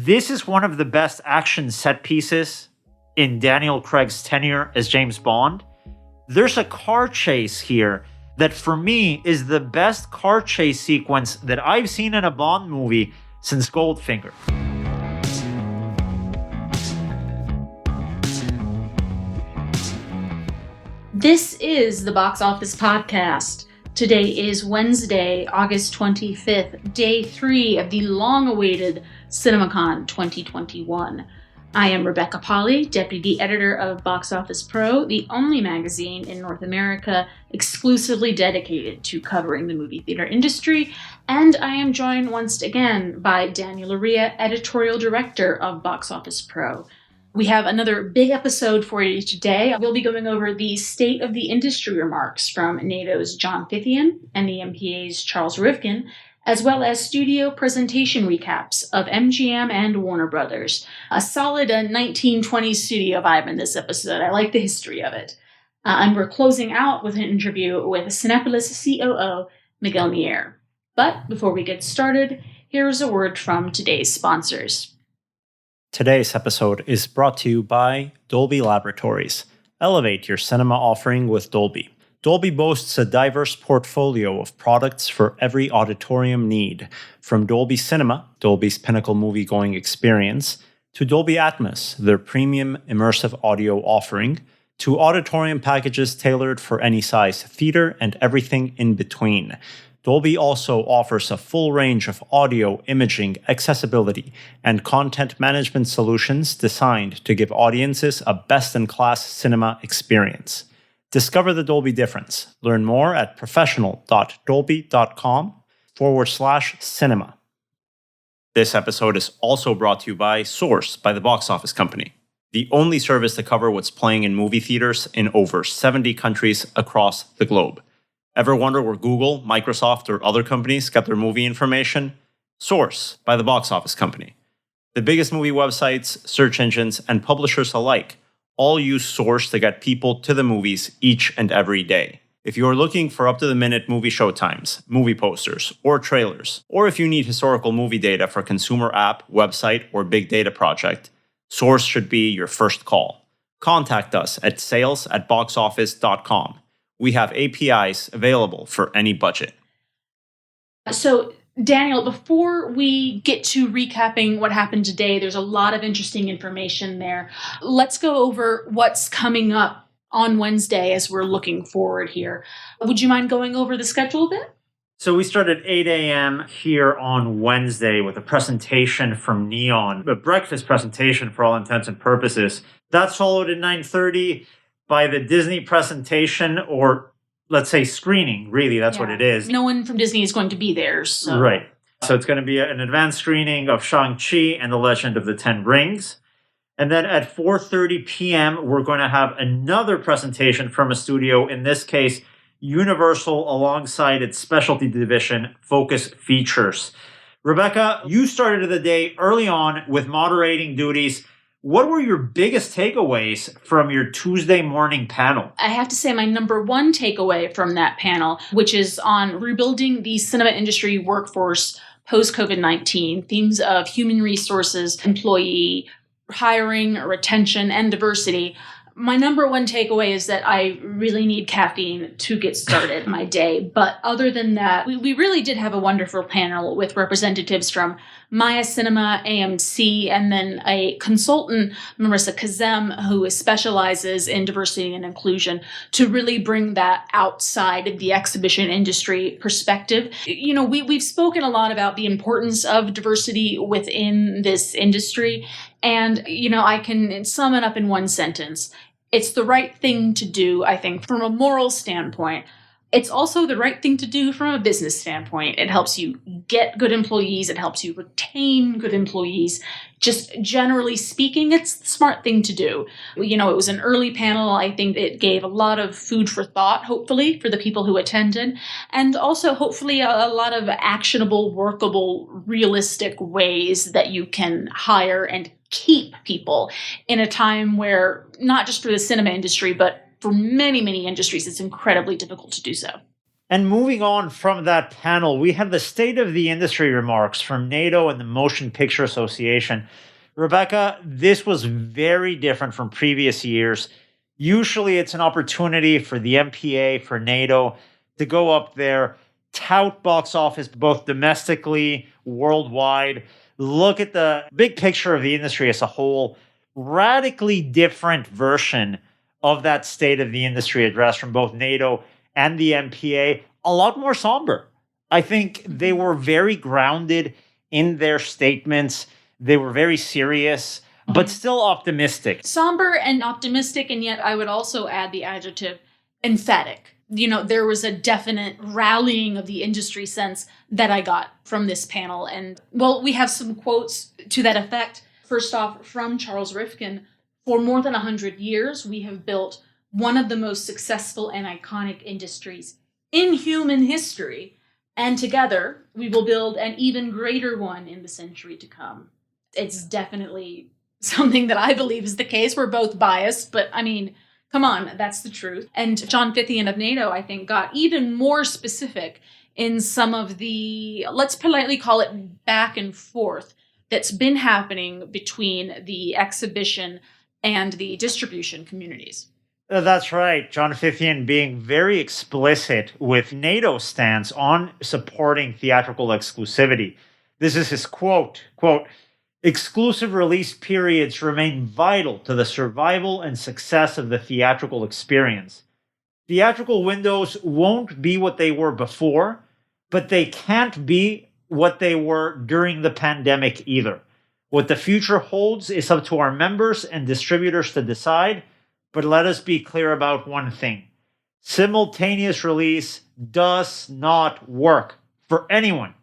This is one of the best action set pieces in Daniel Craig's tenure as James Bond. There's a car chase here that for me is the best car chase sequence that I've seen in a Bond movie since Goldfinger. This is the Box Office Podcast. Today is Wednesday, August 25th, day 3 of the long-awaited CinemaCon 2021. I am Rebecca Polly, Deputy Editor of Box Office Pro, the only magazine in North America exclusively dedicated to covering the movie theater industry, and I am joined once again by Daniel Loria, Editorial Director of Box Office Pro. We have another big episode for you today. We'll be going over the state of the industry remarks from NATO's John Fithian and the MPA's Charles Rivkin, as well as studio presentation recaps of MGM and Warner Brothers. A solid 1920s studio vibe in this episode. I like the history of it. And we're closing out with an interview with Cinepolis COO Miguel Mier. But before we get started, here's a word from today's sponsors. Today's episode is brought to you by Dolby Laboratories. Elevate your cinema offering with Dolby. Dolby boasts a diverse portfolio of products for every auditorium need, from Dolby Cinema, Dolby's pinnacle movie-going experience, to Dolby Atmos, their premium immersive audio offering, to auditorium packages tailored for any size theater and everything in between. Dolby also offers a full range of audio, imaging, accessibility, and content management solutions designed to give audiences a best-in-class cinema experience. Discover the Dolby difference. Learn more at professional.dolby.com/cinema. This episode is also brought to you by Source by the Box Office Company, the only service to cover what's playing in movie theaters in over 70 countries across the globe. Ever wonder where Google, Microsoft, or other companies get their movie information? Source by the Box Office Company. The biggest movie websites, search engines, and publishers alike all use Source to get people to the movies each and every day. If you are looking for up-to-the-minute movie showtimes, movie posters, or trailers, or if you need historical movie data for consumer app, website, or big data project, Source should be your first call. Contact us at sales@boxoffice.com. We have APIs available for any budget. So, Daniel, before we get to recapping what happened today, there's a lot of interesting information there. Let's go over what's coming up on Wednesday as we're looking forward here. Would you mind going over the schedule a bit? So we start at 8 a.m. here on Wednesday with a presentation from Neon, a breakfast presentation for all intents and purposes. That's followed at 9:30 by the Disney presentation, or let's say screening, really, that's what it is. No one from Disney is going to be there. So. Right. So it's going to be an advanced screening of Shang-Chi and the Legend of the Ten Rings. And then at 4:30 p.m., we're going to have another presentation from a studio, in this case, Universal, alongside its specialty division, Focus Features. Rebecca, you started the day early on with moderating duties. What were your biggest takeaways from your Tuesday morning panel? I have to say my number one takeaway from that panel, which is on rebuilding the cinema industry workforce post-COVID-19, themes of human resources, employee hiring, retention, and diversity. My number one takeaway is that I really need caffeine to get started my day. But other than that, we really did have a wonderful panel with representatives from Maya Cinema, AMC, and then a consultant, Marissa Kazem, who specializes in diversity and inclusion, to really bring that outside of the exhibition industry perspective. You know, we've spoken a lot about the importance of diversity within this industry. And, you know, I can sum it up in one sentence. It's the right thing to do, I think, from a moral standpoint. It's also the right thing to do from a business standpoint. It helps you get good employees. It helps you retain good employees. Just generally speaking, it's the smart thing to do. You know, it was an early panel. I think it gave a lot of food for thought, hopefully, for the people who attended. And also, hopefully, a lot of actionable, workable, realistic ways that you can hire and keep people in a time where, not just for the cinema industry, but for many, many industries, it's incredibly difficult to do so. And moving on from that panel, we had the state of the industry remarks from NATO and the Motion Picture Association. Rebecca, this was very different from previous years. Usually it's an opportunity for the MPA, for NATO, to go up there, tout box office both domestically, worldwide, look at the big picture of the industry as a whole. Radically different version of that state of the industry address from both NATO and the MPA, a lot more somber. I think they were very grounded in their statements. They were very serious, but still optimistic. Somber and optimistic, and yet I would also add the adjective emphatic. There was a definite rallying of the industry sense that I got from this panel. And, well, we have some quotes to that effect. First off, from Charles Rifkin, for more than 100 years, we have built one of the most successful and iconic industries in human history. And together, we will build an even greater one in the century to come. It's definitely something that I believe is the case. We're both biased, but I mean, come on, that's the truth. And John Fithian of NATO, I think, got even more specific in some of the, let's politely call it back and forth, that's been happening between the exhibition and the distribution communities. That's right. John Fithian being very explicit with NATO's stance on supporting theatrical exclusivity. This is his quote, "Exclusive release periods remain vital to the survival and success of the theatrical experience. Theatrical windows won't be what they were before, but they can't be what they were during the pandemic either. What the future holds is up to our members and distributors to decide, but let us be clear about one thing. Simultaneous release does not work for anyone.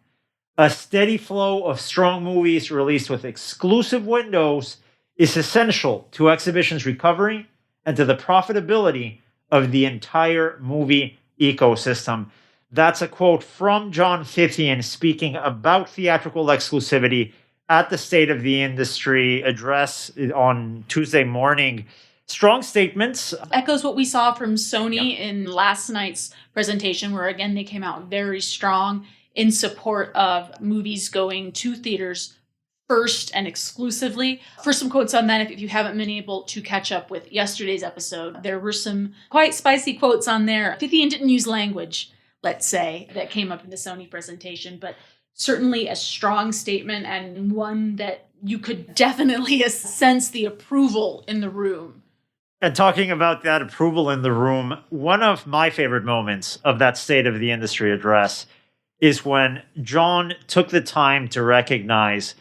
A steady flow of strong movies released with exclusive windows is essential to exhibition's recovery and to the profitability of the entire movie ecosystem." That's a quote from John Fithian speaking about theatrical exclusivity at the State of the Industry address on Tuesday morning. Strong statements. Echoes what we saw from Sony in last night's presentation, where again they came out very strong in support of movies going to theaters first and exclusively. For some quotes on that, if you haven't been able to catch up with yesterday's episode, there were some quite spicy quotes on there. Fithian didn't use language, let's say, that came up in the Sony presentation, but certainly a strong statement and one that you could definitely sense the approval in the room. And talking about that approval in the room, one of my favorite moments of that State of the Industry address is when John took the time to recognize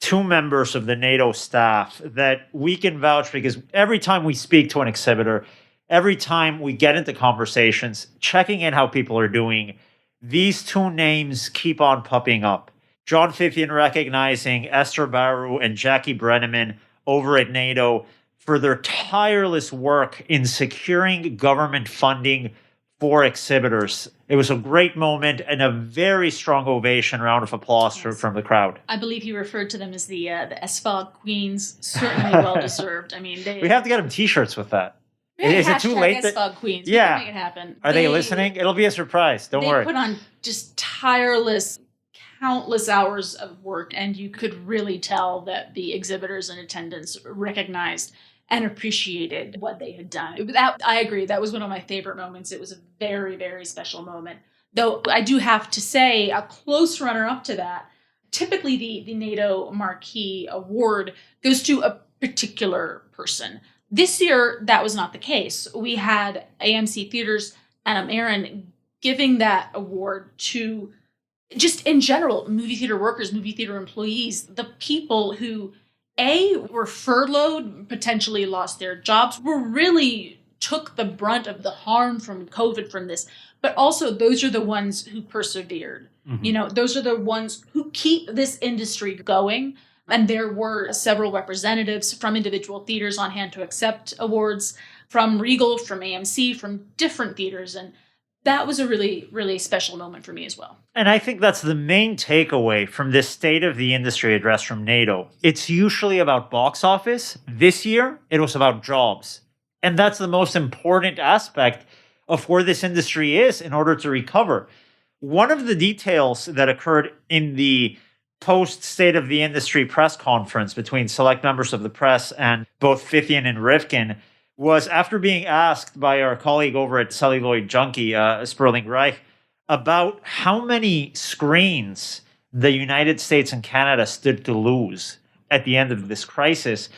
two members of the NATO staff that we can vouch, because every time we speak to an exhibitor, every time we get into conversations, checking in how people are doing, these two names keep on popping up. John Fithian recognizing Esther Baru and Jackie Brenneman over at NATO for their tireless work in securing government funding for exhibitors. It was a great moment and a very strong ovation, round of applause from the crowd. I believe he referred to them as the SFOG Queens. Certainly well deserved. I mean, we have to get them T-shirts with that. Is it too late? SFOG Queens. Yeah. We can make it happen. Are they listening? It'll be a surprise. Don't worry. They put on just tireless, countless hours of work, and you could really tell that the exhibitors in attendance recognized and appreciated what they had done. I agree. That was one of my favorite moments. It was a very, very special moment. Though I do have to say, a close runner-up to that, typically the NATO Marquee Award goes to a particular person. This year, that was not the case. We had AMC Theaters, Adam Aaron, giving that award to, just in general, movie theater workers, movie theater employees, the people who were furloughed, potentially lost their jobs, really took the brunt of the harm from COVID from this. But also, those are the ones who persevered. Mm-hmm. Those are the ones who keep this industry going. And there were several representatives from individual theaters on hand to accept awards, from Regal, from AMC, from different theaters. And that was a really, really special moment for me as well. And I think that's the main takeaway from this State of the Industry address from NATO. It's usually about box office. This year, it was about jobs. And that's the most important aspect of where this industry is in order to recover. One of the details that occurred in the post State of the Industry press conference between select members of the press and both Fithian and Rifkin was after being asked by our colleague over at Celluloid Junkie, Sperling Reich, about how many screens the United States and Canada stood to lose at the end of this crisis.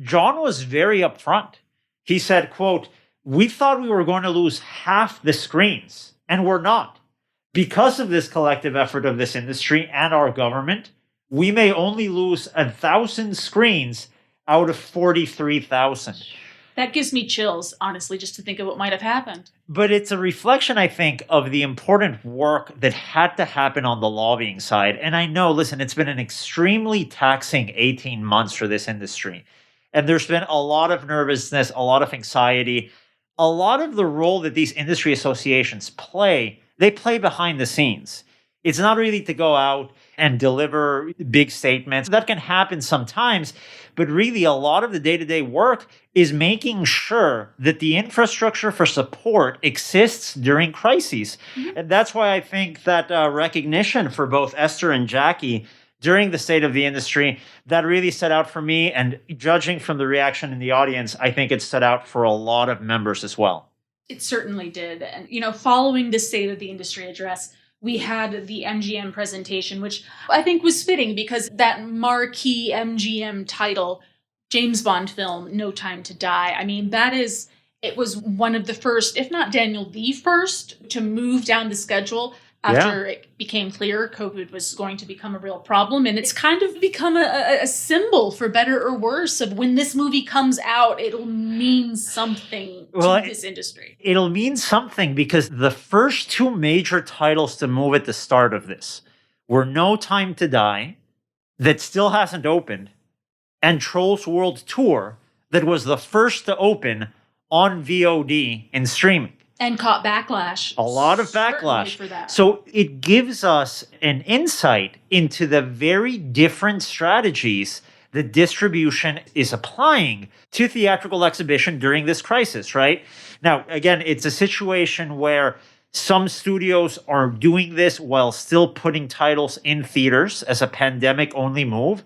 John was very upfront. He said, quote, "We thought we were going to lose half the screens, and we're not. Because of this collective effort of this industry and our government, we may only lose 1,000 screens out of 43,000. That gives me chills, honestly, just to think of what might have happened. But it's a reflection, I think, of the important work that had to happen on the lobbying side. And I know, listen, it's been an extremely taxing 18 months for this industry. And there's been a lot of nervousness, a lot of anxiety, a lot of the role that these industry associations play. They play behind the scenes. It's not really to go out and deliver big statements. That can happen sometimes, but really a lot of the day-to-day work is making sure that the infrastructure for support exists during crises. Mm-hmm. And that's why I think that recognition for both Esther and Jackie during the State of the Industry, that really stood out for me. And judging from the reaction in the audience, I think it stood out for a lot of members as well. It certainly did. And, following the State of the Industry address, we had the MGM presentation, which I think was fitting because that marquee MGM title, James Bond film, No Time to Die, it was one of the first, if not Daniel, the first to move down the schedule after it became clear COVID was going to become a real problem. And it's kind of become a symbol, for better or worse, of when this movie comes out, it'll mean something to this industry. It'll mean something because the first two major titles to move at the start of this were No Time to Die, that still hasn't opened, and Trolls World Tour, that was the first to open on VOD and streaming. And caught backlash. A lot of backlash. For that. So it gives us an insight into the very different strategies that distribution is applying to theatrical exhibition during this crisis, right? Now, again, it's a situation where some studios are doing this while still putting titles in theaters as a pandemic-only move.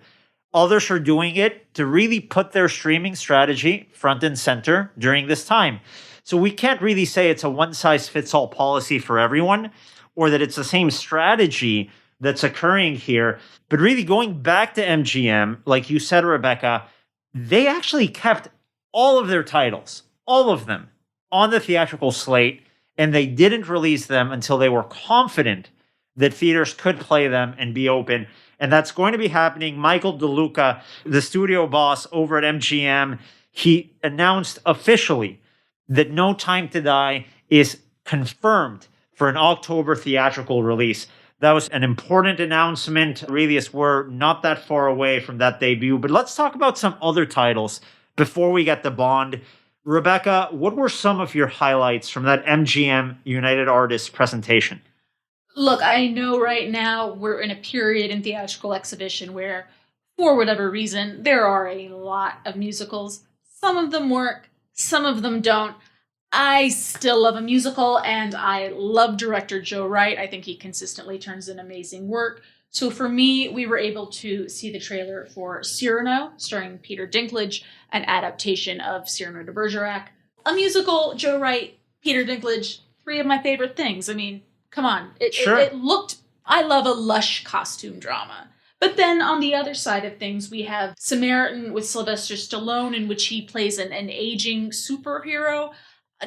Others are doing it to really put their streaming strategy front and center during this time. So we can't really say it's a one-size-fits-all policy for everyone, or that it's the same strategy that's occurring here. But really going back to MGM, like you said, Rebecca, they actually kept all of their titles, all of them, on the theatrical slate, and they didn't release them until they were confident that theaters could play them and be open. And that's going to be happening. Michael DeLuca, the studio boss over at MGM, he announced officially that No Time to Die is confirmed for an October theatrical release. That was an important announcement, really, as we're not that far away from that debut. But let's talk about some other titles before we get to Bond. Rebecca, what were some of your highlights from that MGM United Artists presentation? Look, I know right now we're in a period in theatrical exhibition where, for whatever reason, there are a lot of musicals. Some of them work, some of them don't. I still love a musical, and I love director Joe Wright. I think he consistently turns in amazing work. So for me, we were able to see the trailer for Cyrano, starring Peter Dinklage, an adaptation of Cyrano de Bergerac. A musical, Joe Wright, Peter Dinklage, three of my favorite things. Come on. It looked, I love a lush costume drama. But then on the other side of things, we have Samaritan with Sylvester Stallone, in which he plays an aging superhero.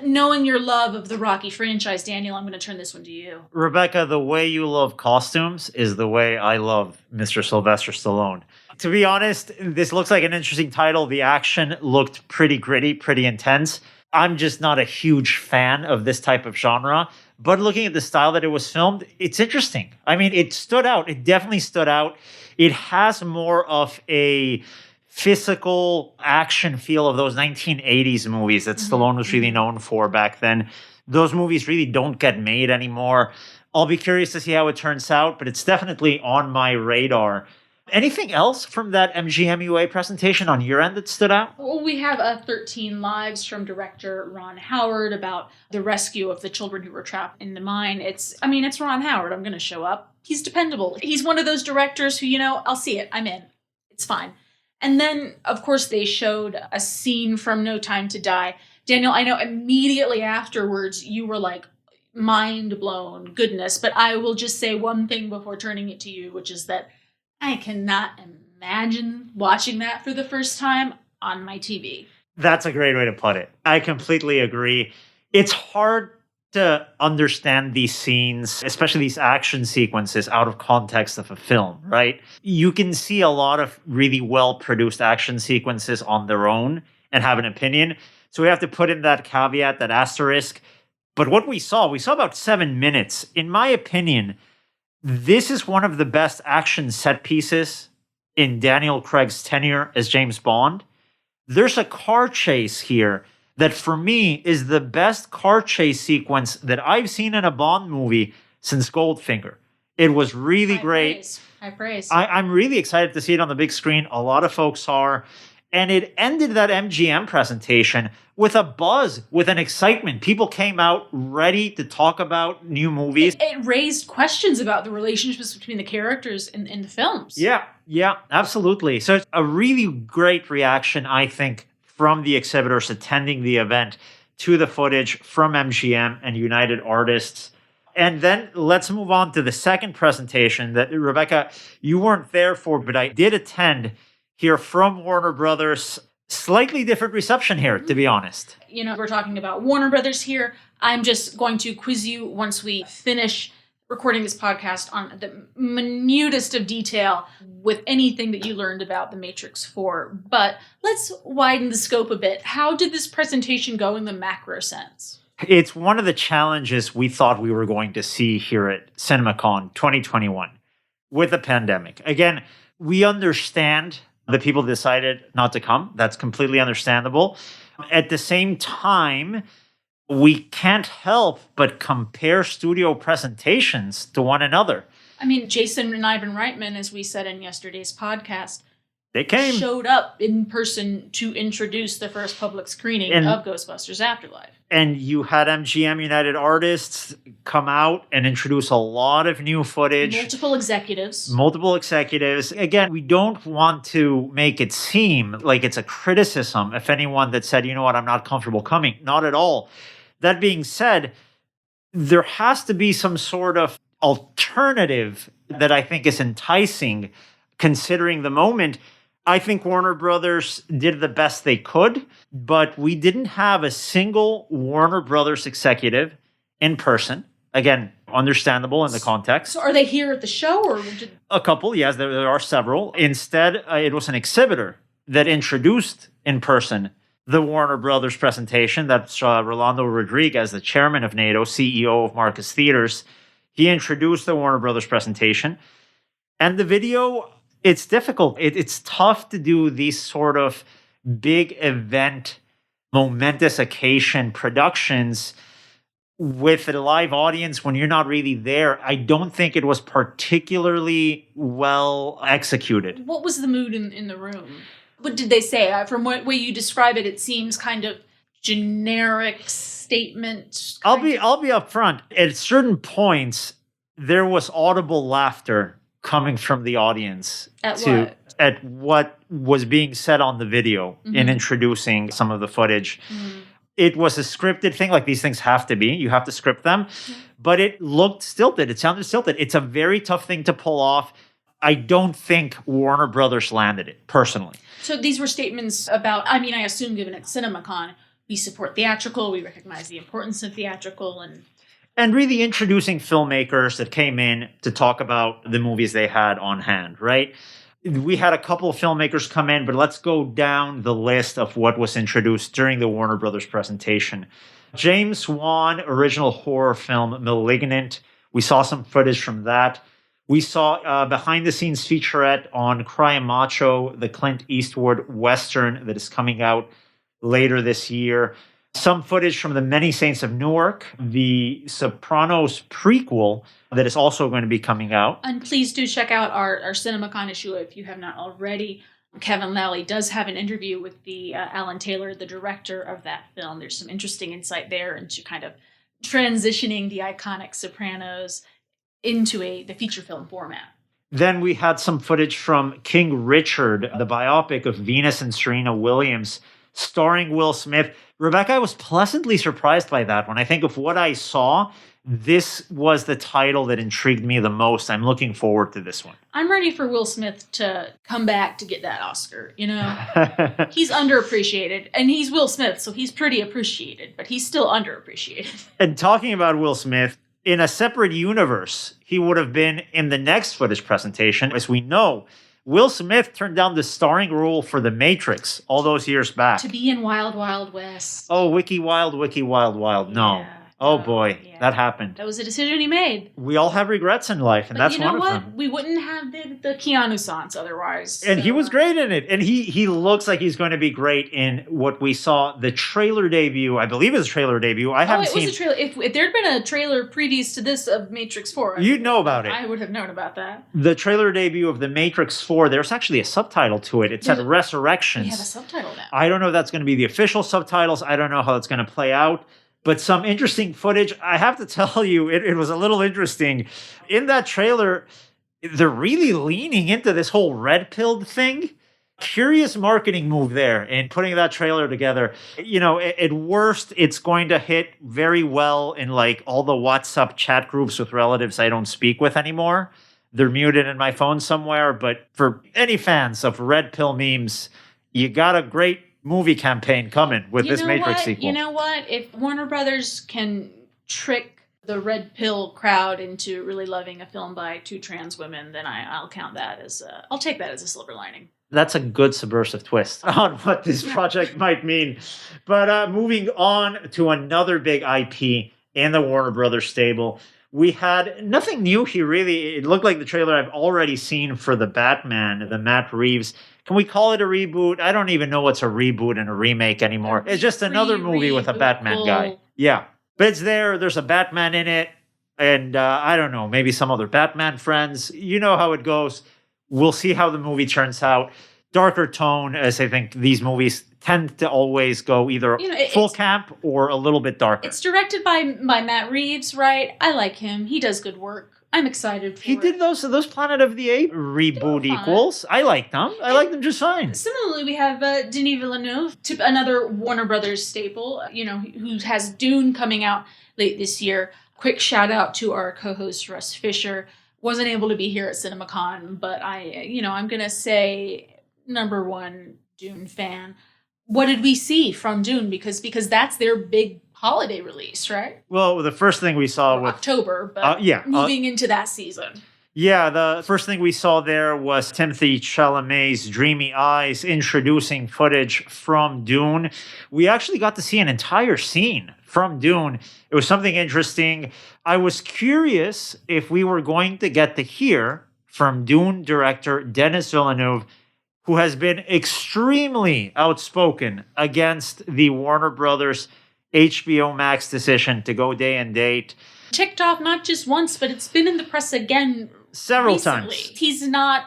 Knowing your love of the Rocky franchise, Daniel, I'm going to turn this one to you. Rebecca, the way you love costumes is the way I love Mr. Sylvester Stallone. To be honest, this looks like an interesting title. The action looked pretty gritty, pretty intense. I'm just not a huge fan of this type of genre. But looking at the style that it was filmed, it's interesting. It stood out. It definitely stood out. It has more of a physical action feel of those 1980s movies that Stallone was really known for back then. Those movies really don't get made anymore. I'll be curious to see how it turns out, but it's definitely on my radar. Anything else from that MGMUA presentation on your end that stood out? Well, we have 13 Lives from director Ron Howard about the rescue of the children who were trapped in the mine. It's Ron Howard. I'm going to show up. He's dependable. He's one of those directors who, I'll see it. I'm in. It's fine. And then, of course, they showed a scene from No Time to Die. Daniel, I know immediately afterwards you were like, mind blown, goodness. But I will just say one thing before turning it to you, which is that I cannot imagine watching that for the first time on my TV. That's a great way to put it. I completely agree. It's hard to understand these scenes, especially these action sequences, out of context of a film, right? You can see a lot of really well-produced action sequences on their own and have an opinion. So we have to put in that caveat, that asterisk. But what we saw about 7 minutes. In my opinion, this is one of the best action set pieces in Daniel Craig's tenure as James Bond. There's a car chase here that for me is the best car chase sequence that I've seen in a Bond movie since Goldfinger. It was really great. High praise. I'm really excited to see it on the big screen. A lot of folks are. And it ended that MGM presentation with a buzz, with an excitement. People came out ready to talk about new movies. It raised questions about the relationships between the characters in the films. Yeah, absolutely. So it's a really great reaction, I think, from the exhibitors attending the event to the footage from MGM and United Artists. And then let's move on to the second presentation that, Rebecca, you weren't there for, but I did attend here from Warner Brothers. Slightly different reception here, to be honest. We're talking about Warner Brothers here. I'm just going to quiz you once we finish recording this podcast on the minutest of detail with anything that you learned about The Matrix 4. But let's widen the scope a bit. How did this presentation go in the macro sense? It's one of the challenges we thought we were going to see here at CinemaCon 2021 with the pandemic. Again, we understand the people decided not to come. That's completely understandable. At the same time, we can't help but compare studio presentations to one another. Jason and Ivan Reitman, as we said in yesterday's podcast, they came, showed up in person to introduce the first public screening of Ghostbusters Afterlife. And you had MGM United Artists come out and introduce a lot of new footage. Multiple executives. Again, we don't want to make it seem like it's a criticism if anyone that said, I'm not comfortable coming. Not at all. That being said, there has to be some sort of alternative that I think is enticing considering the moment. I think Warner Brothers did the best they could, but we didn't have a single Warner Brothers executive in person. Again, understandable in the context. So are they here at the show? Or A couple, yes, there are several. Instead, it was an exhibitor that introduced in person the Warner Brothers presentation. That's Rolando Rodriguez, the chairman of NATO, CEO of Marcus Theaters. He introduced the Warner Brothers presentation. And the video, it's difficult. It's tough to do these sort of big event, momentous occasion productions with a live audience when you're not really there. I don't think it was particularly well executed. What was the mood in the room? What did they say? From what way you describe it, it seems kind of generic statement. I'll be upfront. At certain points, there was audible laughter coming from the audience at what was being said on the video in introducing some of the footage. It was a scripted thing, like these things have to be. You have to script them. But it looked stilted. It sounded stilted. It's a very tough thing to pull off. I don't think Warner Brothers landed it, personally. So these were statements about, I assume given at CinemaCon, we support theatrical, we recognize the importance of theatrical, and really introducing filmmakers that came in to talk about the movies they had on hand, right? We had a couple of filmmakers come in, but let's go down the list of what was introduced during the Warner Brothers presentation. James Wan original horror film Malignant. We saw some footage from that. We saw a behind-the-scenes featurette on Cry Macho, the Clint Eastwood Western that is coming out later this year. some footage from The Many Saints of Newark, the Sopranos prequel that is also going to be coming out. And please do check out our CinemaCon issue if you have not already. Kevin Lally does have an interview with the Alan Taylor, the director of that film. There's some interesting insight there into kind of transitioning the iconic Sopranos into the feature film format. Then we had some footage from King Richard, the biopic of Venus and Serena Williams, starring Will Smith. Rebecca, I was pleasantly surprised by that. When I think of what I saw, this was the title that intrigued me the most. I'm looking forward to this one. I'm ready for Will Smith to come back to get that Oscar, you know? He's underappreciated, and he's Will Smith, so he's pretty appreciated, but he's still underappreciated. And talking about Will Smith, in a separate universe, he would have been in the next footage presentation. As we know, Will Smith turned down the starring role for The Matrix all those years back. To be in Wild Wild West. Oh, Wiki Wild, no. Yeah. Oh boy, Yeah. that happened. That was a decision he made. We all have regrets in life, and But that's you know one of what? them. We wouldn't have the Keanu Sans otherwise. And he so, was great in it. And he looks like he's going to be great in what we saw, the trailer debut. I believe it's a trailer debut. I haven't seen. Was a trailer. If there'd been a trailer previous to this of Matrix 4, You'd know about it. I would have known about that. The trailer debut of The Matrix 4, there's actually a subtitle to it. It said Resurrections. We have a subtitle now. I don't know if that's going to be the official subtitles. I don't know how that's going to play out. But some interesting footage. I have to tell you, it was a little interesting. In that trailer, they're really leaning into this whole red pilled thing. Curious marketing move there in putting that trailer together. You know, at worst, it's going to hit very well in like all the WhatsApp chat groups with relatives I don't speak with anymore. They're muted in my phone somewhere. But for any fans of red pill memes, you got a great movie campaign coming with this Matrix sequel. You know what? If Warner Brothers can trick the red pill crowd into really loving a film by two trans women, then I'll count that as I'll take that as a silver lining. That's a good subversive twist on what this project might mean. But moving on to another big IP in the Warner Brothers stable, we had nothing new here, really. It looked like the trailer I've already seen for the Batman, the Matt Reeves. Can we call it a reboot? I don't even know what's a reboot and a remake anymore. It's just another movie with a Batman guy. Yeah. But it's there. There's a Batman in it. And I don't know, maybe some other Batman friends. You know how it goes. We'll see how the movie turns out. Darker tone, as I think these movies tend to always go either full camp or a little bit darker. It's directed by Matt Reeves, right? I like him. He does good work. I'm excited for He did those Planet of the Apes reboot equals. I liked them. I liked them just fine. Similarly, we have Denis Villeneuve, another Warner Brothers staple, who has Dune coming out late this year. Quick shout out to our co-host Russ Fisher. Wasn't able to be here at CinemaCon, but I'm going to say number one Dune fan. What did we see from Dune? Because that's their big holiday release, right? Well, the first thing we saw was October, but moving into that season. Yeah, the first thing we saw there was Timothée Chalamet's dreamy eyes introducing footage from Dune. We actually got to see an entire scene from Dune. It was something interesting. I was curious if we were going to get to hear from Dune director Denis Villeneuve, who has been extremely outspoken against the Warner Brothers HBO Max decision to go day and date. Ticked off not just once, but it's been in the press again several recently. times. He's not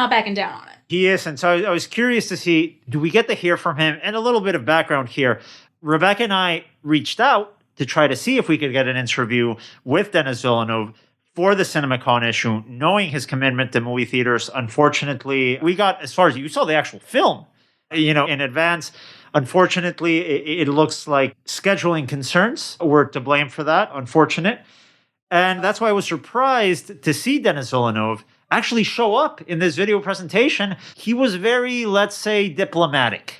backing down on it. He is, and so I was curious to see, do we get to hear from him? And a little bit of background here. Rebecca and I reached out to try to see if we could get an interview with Denis Villeneuve for the CinemaCon issue, knowing his commitment to movie theaters. Unfortunately, we got as far as you saw the actual film, in advance. Unfortunately, it looks like scheduling concerns were to blame for that. Unfortunate. And that's why I was surprised to see Denis Villeneuve actually show up in this video presentation. He was very, let's say, diplomatic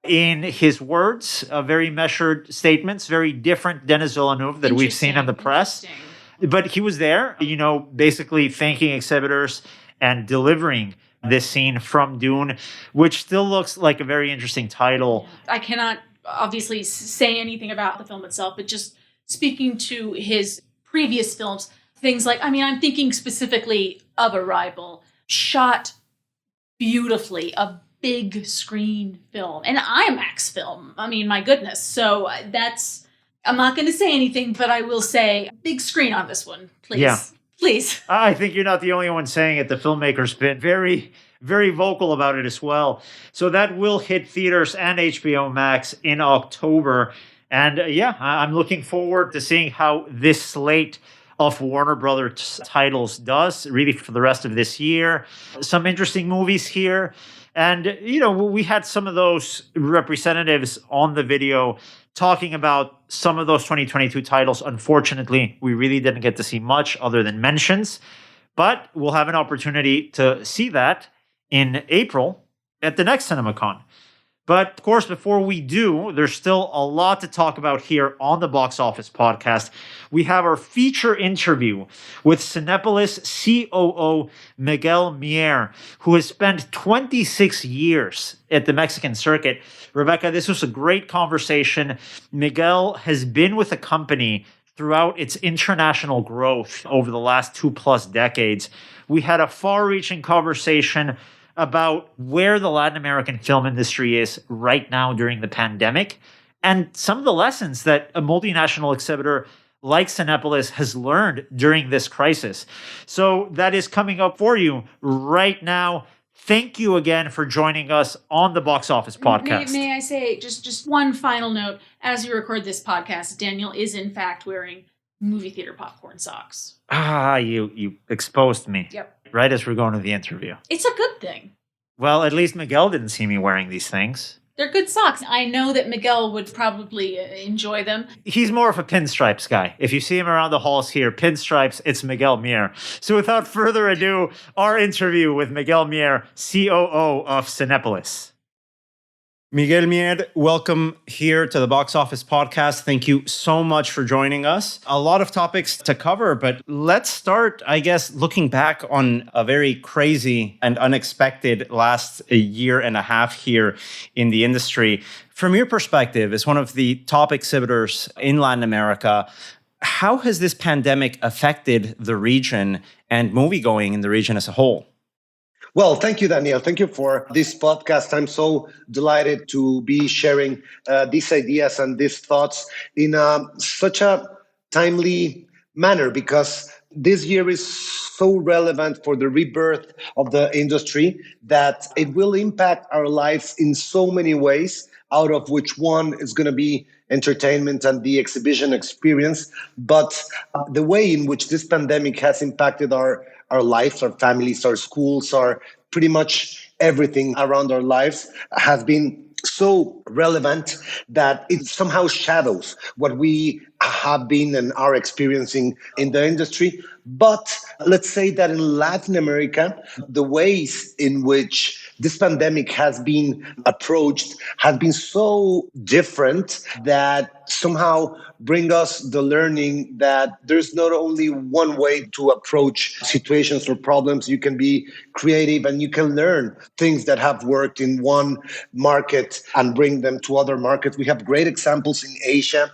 in his words, very measured statements, very different Denis Villeneuve that we've seen in the press. But he was there, basically thanking exhibitors and delivering this scene from Dune, which still looks like a very interesting title. I cannot obviously say anything about the film itself, but just speaking to his previous films, things like, I'm thinking specifically of Arrival, shot beautifully, a big screen film, an IMAX film. I mean, my goodness. So I'm not going to say anything, but I will say big screen on this one, please. Yeah. Please. I think you're not the only one saying it. The filmmaker's been very, very vocal about it as well. So that will hit theaters and HBO Max in October. And I'm looking forward to seeing how this slate of Warner Brothers titles does, really, for the rest of this year. Some interesting movies here. And, we had some of those representatives on the video talking about some of those 2022 titles. Unfortunately, we really didn't get to see much other than mentions, but we'll have an opportunity to see that in April at the next CinemaCon. But of course, before we do, there's still a lot to talk about here on the Box Office Podcast. We have our feature interview with Cinepolis COO Miguel Mier, who has spent 26 years at the Mexican circuit. Rebecca, this was a great conversation. Miguel has been with the company throughout its international growth over the last 2+ decades. We had a far-reaching conversation about where the Latin American film industry is right now during the pandemic, and some of the lessons that a multinational exhibitor like Cinepolis has learned during this crisis. So that is coming up for you right now. Thank you again for joining us on the Box Office Podcast. May I say just one final note? As we record this podcast, Daniel is in fact wearing movie theater popcorn socks. You exposed me. Yep. Right as we're going to the interview. It's a good thing. Well, at least Miguel didn't see me wearing these things. They're good socks. I know that Miguel would probably enjoy them. He's more of a pinstripes guy. If you see him around the halls here, pinstripes, it's Miguel Mier. So without further ado, our interview with Miguel Mier, COO of Cinepolis. Miguel Mier, welcome here to the Box Office Podcast. Thank you so much for joining us. A lot of topics to cover, but let's start, I guess, looking back on a very crazy and unexpected last year and a half here in the industry. From your perspective, as one of the top exhibitors in Latin America, how has this pandemic affected the region and moviegoing in the region as a whole? Well, thank you, Daniel. Thank you for this podcast. I'm so delighted to be sharing these ideas and these thoughts in such a timely manner, because this year is so relevant for the rebirth of the industry that it will impact our lives in so many ways, out of which one is going to be entertainment and the exhibition experience. But the way in which this pandemic has impacted our lives, our families, our schools, our pretty much everything around our lives has been so relevant that it somehow shadows what we have been and are experiencing in the industry. But let's say that in Latin America, the ways in which this pandemic has been approached has been so different that somehow bring us the learning that there's not only one way to approach situations or problems. You can be creative and you can learn things that have worked in one market and bring them to other markets. We have great examples in Asia.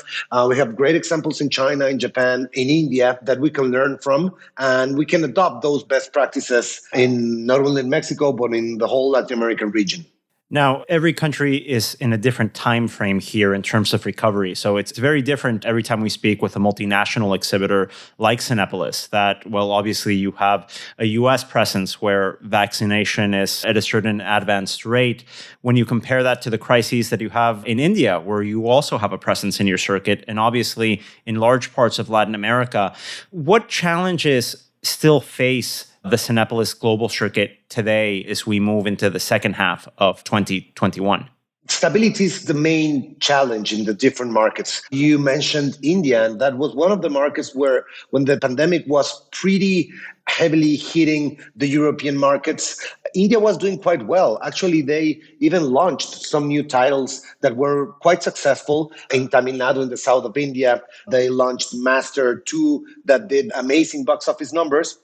We have great examples in China, in Japan, in India that we can learn from, and we can adopt those best practices in not only in Mexico, but in the whole Latin American region. Now, every country is in a different time frame here in terms of recovery. So it's very different every time we speak with a multinational exhibitor like Cinepolis, that, well, obviously you have a US presence where vaccination is at a certain advanced rate. When you compare that to the crises that you have in India, where you also have a presence in your circuit, and obviously in large parts of Latin America, what challenges still face the Cinepolis global circuit today as we move into the second half of 2021? Stability is the main challenge in the different markets. You mentioned India, and that was one of the markets where, when the pandemic was pretty heavily hitting the European markets, India was doing quite well. Actually, they even launched some new titles that were quite successful. In Tamil Nadu, in the south of India, they launched Master 2 that did amazing box office numbers.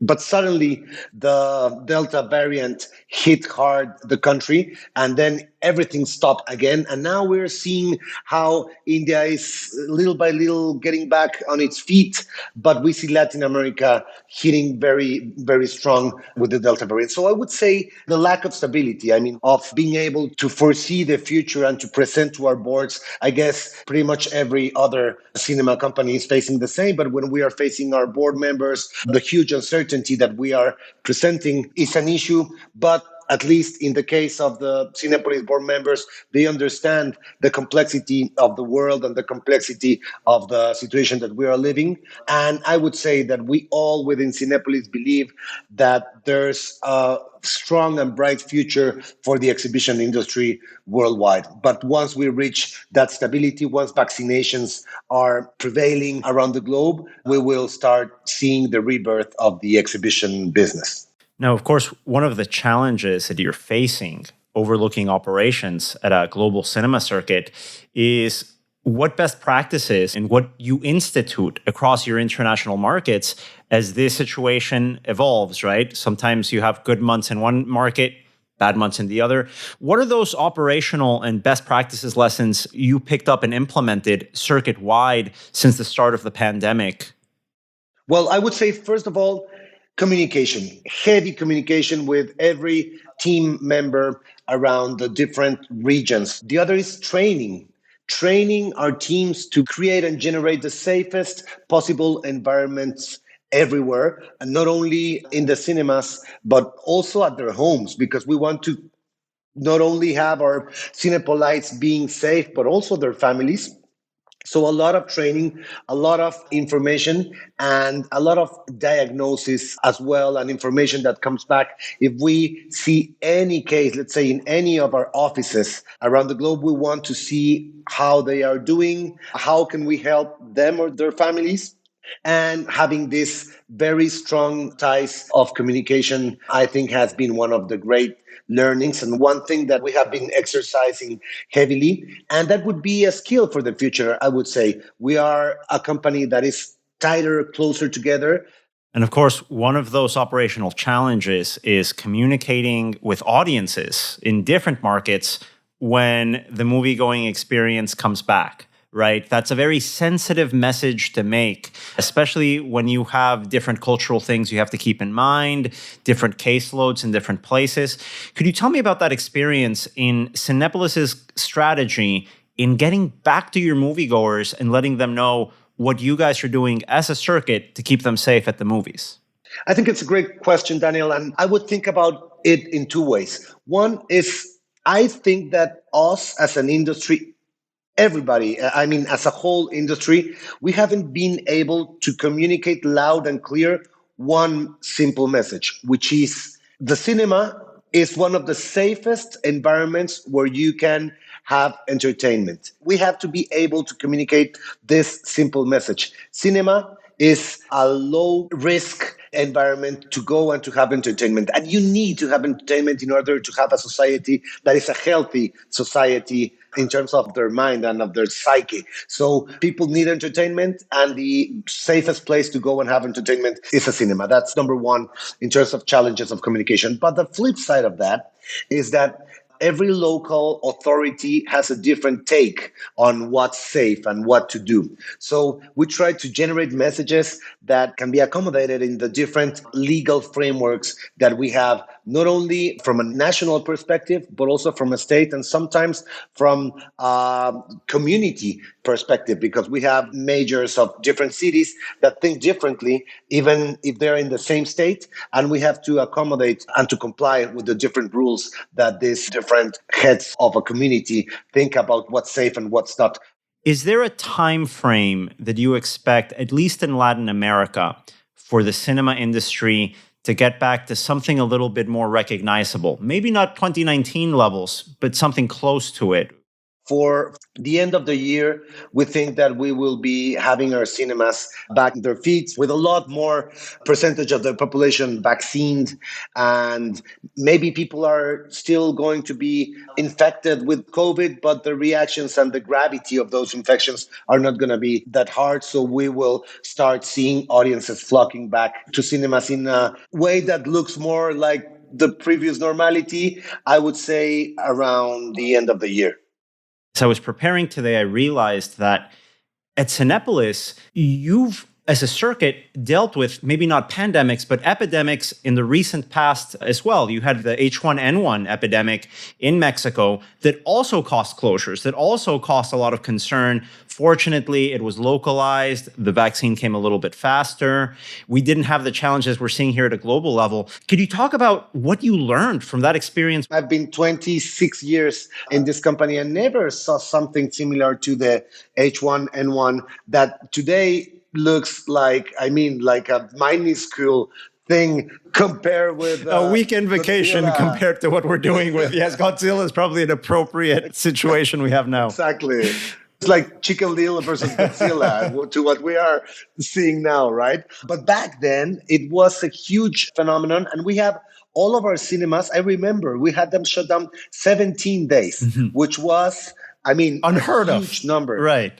But suddenly the Delta variant hit hard the country, and then everything stopped again. And now we're seeing how India is little by little getting back on its feet, but we see Latin America hitting very, very strong with the Delta variant. So I would say the lack of stability, of being able to foresee the future and to present to our boards. I guess pretty much every other cinema company is facing the same, but when we are facing our board members, the huge uncertainty that we are presenting is an issue. But at least in the case of the Cinepolis board members, they understand the complexity of the world and the complexity of the situation that we are living. And I would say that we all within Cinepolis believe that there's a strong and bright future for the exhibition industry worldwide. But once we reach that stability, once vaccinations are prevailing around the globe, we will start seeing the rebirth of the exhibition business. Now, of course, one of the challenges that you're facing overlooking operations at a global cinema circuit is what best practices and what you institute across your international markets as this situation evolves, right? Sometimes you have good months in one market, bad months in the other. What are those operational and best practices lessons you picked up and implemented circuit-wide since the start of the pandemic? Well, I would say, first of all, communication, heavy communication with every team member around the different regions. The other is training our teams to create and generate the safest possible environments everywhere, and not only in the cinemas, but also at their homes, because we want to not only have our Cinepolites being safe, but also their families. So a lot of training, a lot of information, and a lot of diagnosis as well, and information that comes back. If we see any case, let's say in any of our offices around the globe, we want to see how they are doing, how can we help them or their families. And having this very strong ties of communication, I think, has been one of the great learnings and one thing that we have been exercising heavily. And that would be a skill for the future, I would say. We are a company that is tighter, closer together. And of course, one of those operational challenges is communicating with audiences in different markets when the movie-going experience comes back. Right? That's a very sensitive message to make, especially when you have different cultural things you have to keep in mind, different caseloads in different places. Could you tell me about that experience in Cinepolis's strategy in getting back to your moviegoers and letting them know what you guys are doing as a circuit to keep them safe at the movies? I think it's a great question, Daniel, and I would think about it in two ways. One is, I think that us as an industry, everybody, as a whole industry, we haven't been able to communicate loud and clear one simple message, which is the cinema is one of the safest environments where you can have entertainment. We have to be able to communicate this simple message. Cinema is a low risk environment to go and to have entertainment. And you need to have entertainment in order to have a society that is a healthy society in terms of their mind and of their psyche. So people need entertainment, and the safest place to go and have entertainment is a cinema. That's number one in terms of challenges of communication. But the flip side of that is that every local authority has a different take on what's safe and what to do. So we try to generate messages that can be accommodated in the different legal frameworks that we have, not only from a national perspective, but also from a state and sometimes from a community perspective, because we have mayors of different cities that think differently, even if they're in the same state, and we have to accommodate and to comply with the different rules that these different heads of a community think about what's safe and what's not. Is there a time frame that you expect, at least in Latin America, for the cinema industry to get back to something a little bit more recognizable? Maybe not 2019 levels, but something close to it. for the end of the year, we think that we will be having our cinemas back on their feet with a lot more percentage of the population vaccinated, and maybe people are still going to be infected with COVID, but the reactions and the gravity of those infections are not going to be that hard. So we will start seeing audiences flocking back to cinemas in a way that looks more like the previous normality, I would say around the end of the year. As I was preparing today, I realized that at Cinepolis, you've, as a circuit, dealt with maybe not pandemics, but epidemics in the recent past as well. You had the H1N1 epidemic in Mexico that also caused closures, that also caused a lot of concern. Fortunately, it was localized. The vaccine came a little bit faster. We didn't have the challenges we're seeing here at a global level. Could you talk about what you learned from that experience? I've been 26 years in this company and never saw something similar to the H1N1 that today looks like, like a minuscule thing compared with a weekend vacation Godzilla. Compared to what we're doing with, yes, Godzilla is probably an appropriate situation we have now. Exactly. It's like Chicken Little versus Godzilla to what we are seeing now, right? But back then, it was a huge phenomenon. And we have all of our cinemas. I remember we had them shut down 17 days, which was, unheard a of. huge number. Right.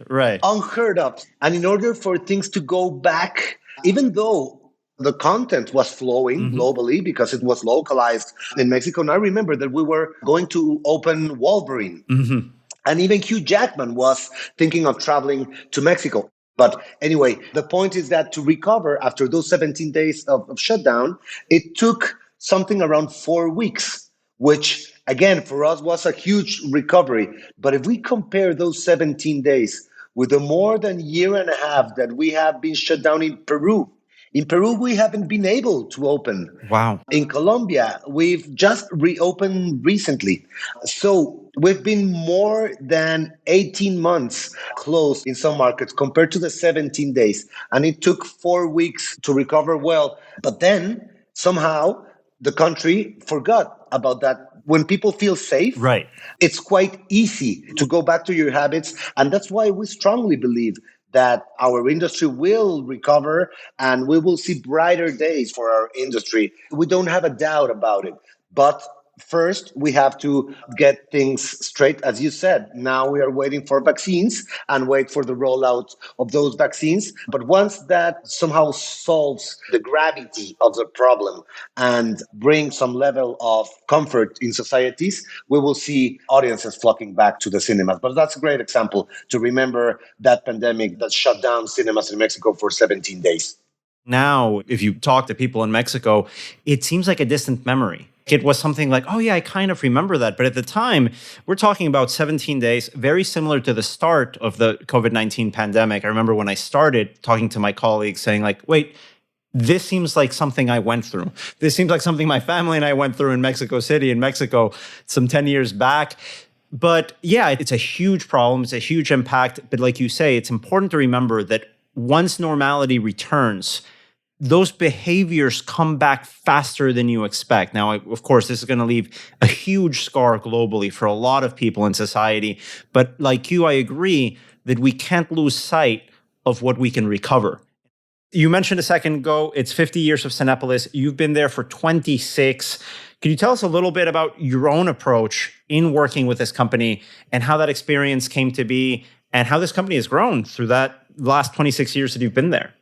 Unheard of. And in order for things to go back, even though the content was flowing globally because it was localized in Mexico, and I remember that we were going to open Wolverine. And even Hugh Jackman was thinking of traveling to Mexico. But anyway, the point is that to recover after those 17 days of shutdown, it took something around 4 weeks, which again, for us was a huge recovery. But if we compare those 17 days with the more than year and a half that we have been shut down in Peru, we haven't been able to open. Wow. In Colombia, we've just reopened recently. So we've been more than 18 months closed in some markets compared to the 17 days. And it took 4 weeks to recover well. But then somehow the country forgot about that. When people feel safe, right, it's quite easy to go back to your habits. And that's why we strongly believe that our industry will recover and we will see brighter days for our industry. We don't have a doubt about it. But first, we have to get things straight. As you said, now we are waiting for vaccines and wait for the rollout of those vaccines. But once that somehow solves the gravity of the problem and brings some level of comfort in societies, we will see audiences flocking back to the cinemas. But that's a great example to remember that pandemic that shut down cinemas in Mexico for 17 days. Now, if you talk to people in Mexico, it seems like a distant memory. It was something like, oh yeah, I kind of remember that. But at the time, we're talking about 17 days, very similar to the start of the COVID-19 pandemic. I remember when I started talking to my colleagues saying like, wait, this seems like something I went through. This seems like something my family and I went through in Mexico City, in Mexico, some 10 years back. But yeah, it's a huge problem. It's a huge impact. But like you say, it's important to remember that once normality returns, those behaviors come back faster than you expect. Now, of course, this is going to leave a huge scar globally for a lot of people in society. But like you, I agree that we can't lose sight of what we can recover. You mentioned a second ago, it's 50 years of Cinepolis. You've been there for 26. Can you tell us a little bit about your own approach in working with this company and how that experience came to be and how this company has grown through that last 26 years that you've been there?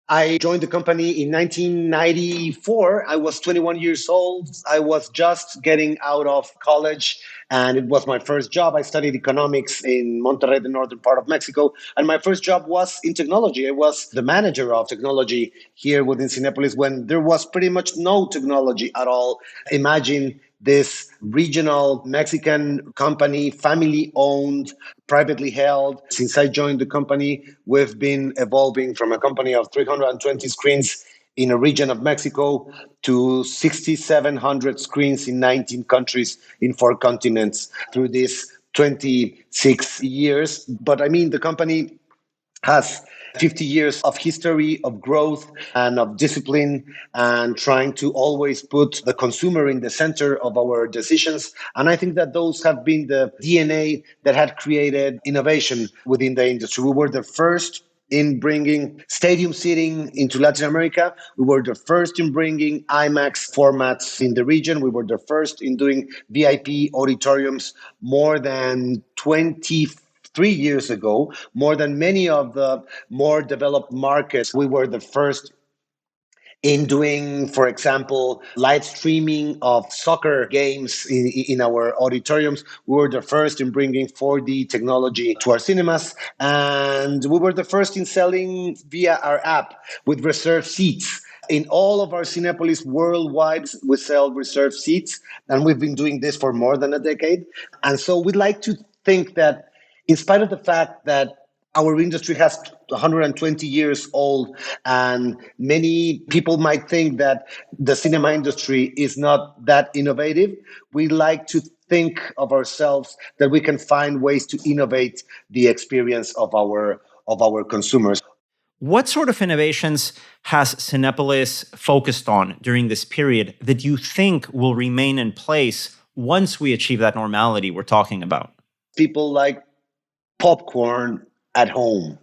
I joined the company in 1994. I was 21 years old. I was just getting out of college, and it was my first job. I studied economics in Monterrey, the northern part of Mexico, and my first job was in technology. I was the manager of technology here within Cinepolis when there was pretty much no technology at all. Imagine this regional Mexican company, family-owned, privately held. Since I joined the company, we've been evolving from a company of 320 screens in a region of Mexico to 6,700 screens in 19 countries in 4 continents through these 26 years. But the company has 50 years of history, of growth, and of discipline, and trying to always put the consumer in the center of our decisions. And I think that those have been the DNA that had created innovation within the industry. We were the first in bringing stadium seating into Latin America. We were the first in bringing IMAX formats in the region. We were the first in doing VIP auditoriums more than 23 years ago, more than many of the more developed markets. We were the first in doing, for example, live streaming of soccer games in our auditoriums. We were the first in bringing 4D technology to our cinemas, and we were the first in selling via our app with reserved seats. In all of our Cinepolis worldwide, we sell reserved seats, and we've been doing this for more than a decade. And so we'd like to think that, in spite of the fact that our industry has 120 years old, and many people might think that the cinema industry is not that innovative, we like to think of ourselves that we can find ways to innovate the experience of our consumers. What sort of innovations has Cinepolis focused on during this period that you think will remain in place once we achieve that normality we're talking about? People like popcorn at home.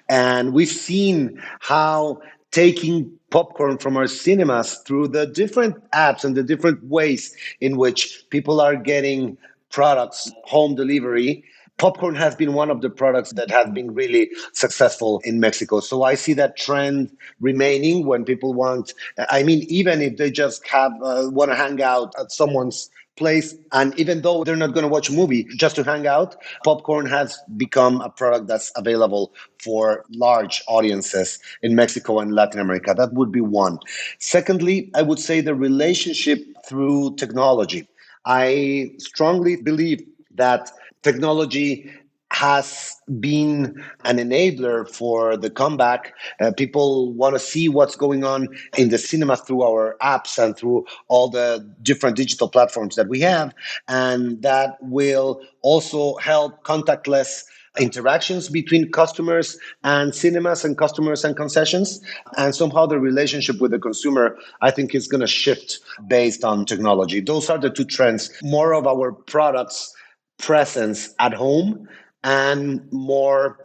And we've seen how taking popcorn from our cinemas through the different apps and the different ways in which people are getting products, home delivery, popcorn has been one of the products that has been really successful in Mexico. So I see that trend remaining when people want, I mean, even if they just have want to hang out at someone's place, and even though they're not going to watch a movie, just to hang out, popcorn has become a product that's available for large audiences in Mexico and Latin America. That would be one. Secondly, I would say the relationship through technology. I strongly believe that technology has been an enabler for the comeback. People want to see what's going on in the cinema through our apps and through all the different digital platforms that we have. And that will also help contactless interactions between customers and cinemas and customers and concessions. And somehow the relationship with the consumer, I think, is going to shift based on technology. Those are the two trends. More of our products presence at home, and more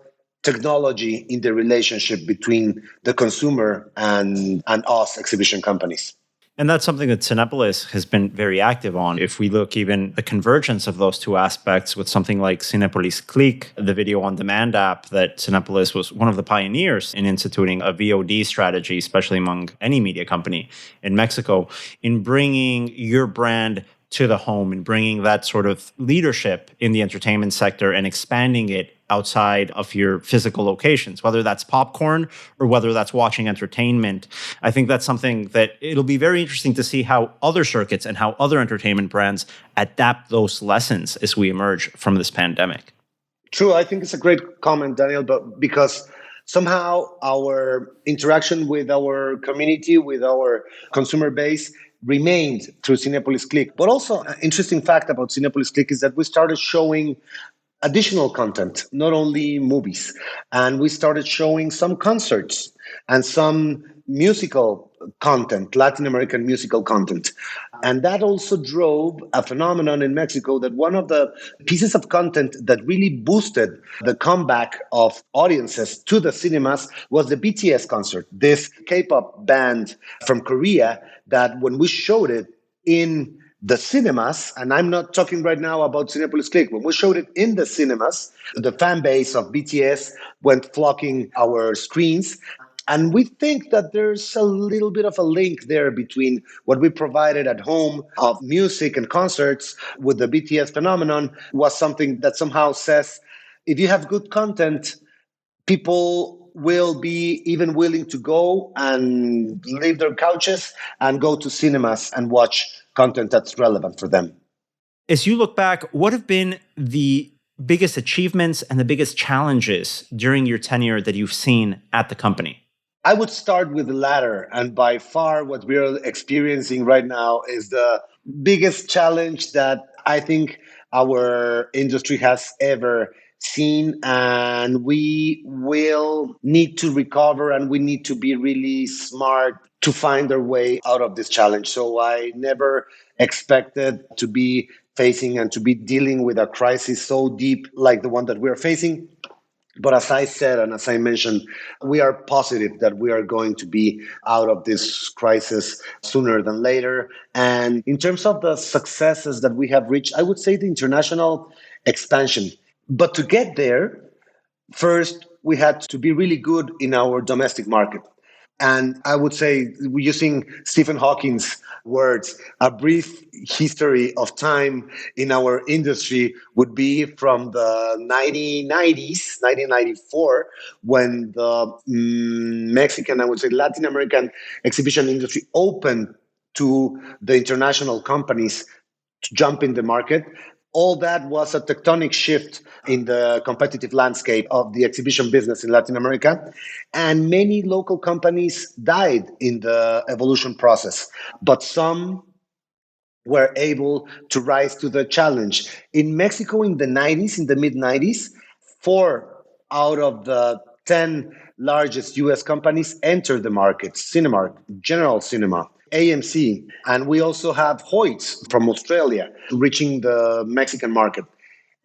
technology in the relationship between the consumer and us exhibition companies. And that's something that Cinepolis has been very active on. If we look even the convergence of those two aspects with something like Cinepolis Click, the video on demand app that Cinepolis was one of the pioneers in instituting a VOD strategy, especially among any media company in Mexico, in bringing your brand to the home and bringing that sort of leadership in the entertainment sector and expanding it outside of your physical locations, whether that's popcorn or whether that's watching entertainment. I think that's something that it'll be very interesting to see how other circuits and how other entertainment brands adapt those lessons as we emerge from this pandemic. True. I think it's a great comment, Daniel, but because somehow our interaction with our community, with our consumer base, remained through Cinepolis Click. But also, an interesting fact about Cinepolis Click is that we started showing additional content, not only movies. And we started showing some concerts and some musical content, Latin American musical content. And that also drove a phenomenon in Mexico that one of the pieces of content that really boosted the comeback of audiences to the cinemas was the BTS concert, this K-pop band from Korea that when we showed it in the cinemas, and I'm not talking right now about Cinepolis Click, when we showed it in the cinemas, the fan base of BTS went flocking our screens. And we think that there's a little bit of a link there between what we provided at home of music and concerts with the BTS phenomenon was something that somehow says, if you have good content, people will be even willing to go and leave their couches and go to cinemas and watch content that's relevant for them. As you look back, what have been the biggest achievements and the biggest challenges during your tenure that you've seen at the company? I would start with the latter. And by far, what we're experiencing right now is the biggest challenge that I think our industry has ever scene, and we will need to recover, and we need to be really smart to find our way out of this challenge. So I never expected to be facing and to be dealing with a crisis so deep like the one that we're facing. But as I said, and as I mentioned, we are positive that we are going to be out of this crisis sooner than later. And in terms of the successes that we have reached, I would say the international expansion. But to get there, first, we had to be really good in our domestic market. And I would say, using Stephen Hawking's words, a brief history of time in our industry would be from the 1990s, 1994, when the Mexican, I would say Latin American exhibition industry opened to the international companies to jump in the market. All that was a tectonic shift in the competitive landscape of the exhibition business in Latin America. And many local companies died in the evolution process, but some were able to rise to the challenge. In Mexico in the 90s, in the mid 90s, 4 out of the 10 largest US companies entered the market: Cinemark, General Cinema, AMC, and we also have Hoyts from Australia reaching the Mexican market.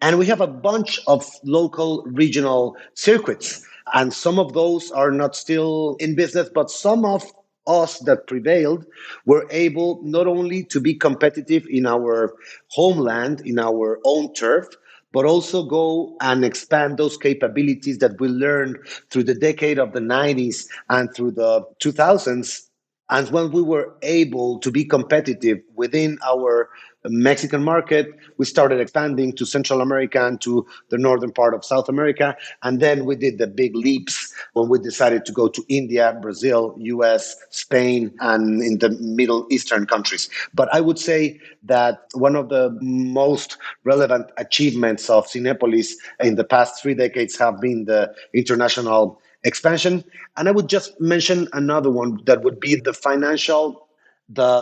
And we have a bunch of local regional circuits, and some of those are not still in business, but some of us that prevailed were able not only to be competitive in our homeland, in our own turf, but also go and expand those capabilities that we learned through the decade of the 90s and through the 2000s. And when we were able to be competitive within our Mexican market, we started expanding to Central America and to the northern part of South America. And then we did the big leaps when we decided to go to India, Brazil, US, Spain, and in the Middle Eastern countries. But I would say that one of the most relevant achievements of Cinepolis in the past 3 decades have been the international expansion. And I would just mention another one that would be the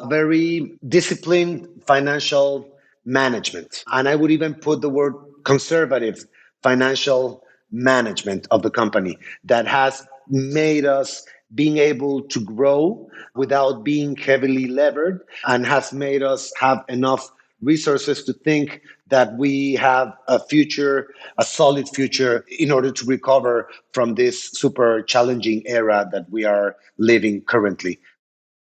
very disciplined financial management. And I would even put the word conservative financial management of the company that has made us being able to grow without being heavily levered, and has made us have enough resources to think that we have a future, a solid future, in order to recover from this super challenging era that we are living currently.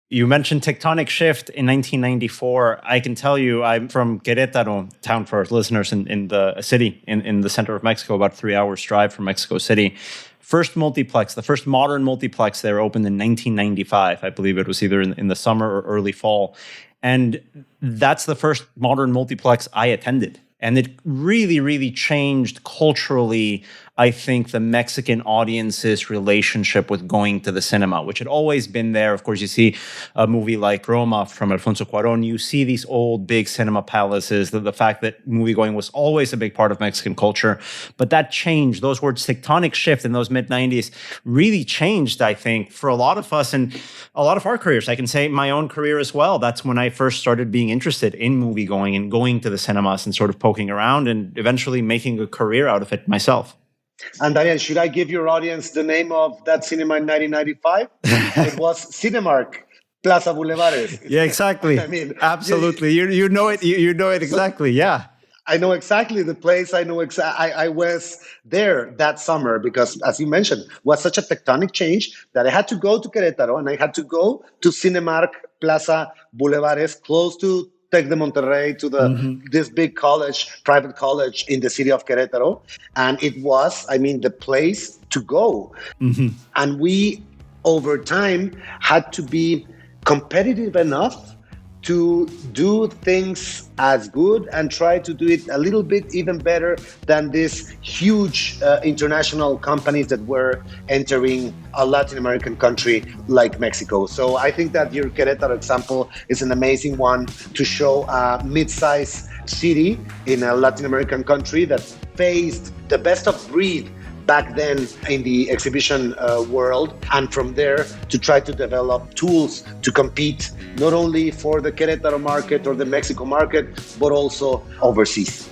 You mentioned tectonic shift in 1994. I can tell you, I'm from Querétaro town, for our listeners, in the city in the center of Mexico, about 3 hours drive from Mexico City. First multiplex, the first modern multiplex there opened in 1995. I believe it was either in the summer or early fall. And that's the first modern multiplex I attended. And it really, really changed culturally, I think, the Mexican audience's relationship with going to the cinema, which had always been there. Of course, you see a movie like Roma from Alfonso Cuarón, you see these old big cinema palaces, the fact that moviegoing was always a big part of Mexican culture. But that changed. Those words, tectonic shift in those mid-90s, really changed, I think, for a lot of us and a lot of our careers. I can say my own career as well. That's when I first started being interested in moviegoing and going to the cinemas and sort of poking around and eventually making a career out of it myself. And Daniel, should I give your audience the name of that cinema in 1995? It was Cinemark, Plaza Boulevares. Yeah, exactly. I mean, absolutely. You know it. You know it exactly. Yeah. I know exactly the place. I know I was there that summer because, as you mentioned, was such a tectonic change that I had to go to Querétaro and I had to go to Cinemark, Plaza Boulevares, close to Tec de Monterrey, to this big college, private college in the city of Querétaro. And it was, the place to go. And we, over time, had to be competitive enough to do things as good and try to do it a little bit even better than these huge international companies that were entering a Latin American country like Mexico. So I think that your Querétaro example is an amazing one to show a mid-sized city in a Latin American country that faced the best of breed back then in the exhibition world, and from there to try to develop tools to compete not only for the Querétaro market or the Mexico market, but also overseas.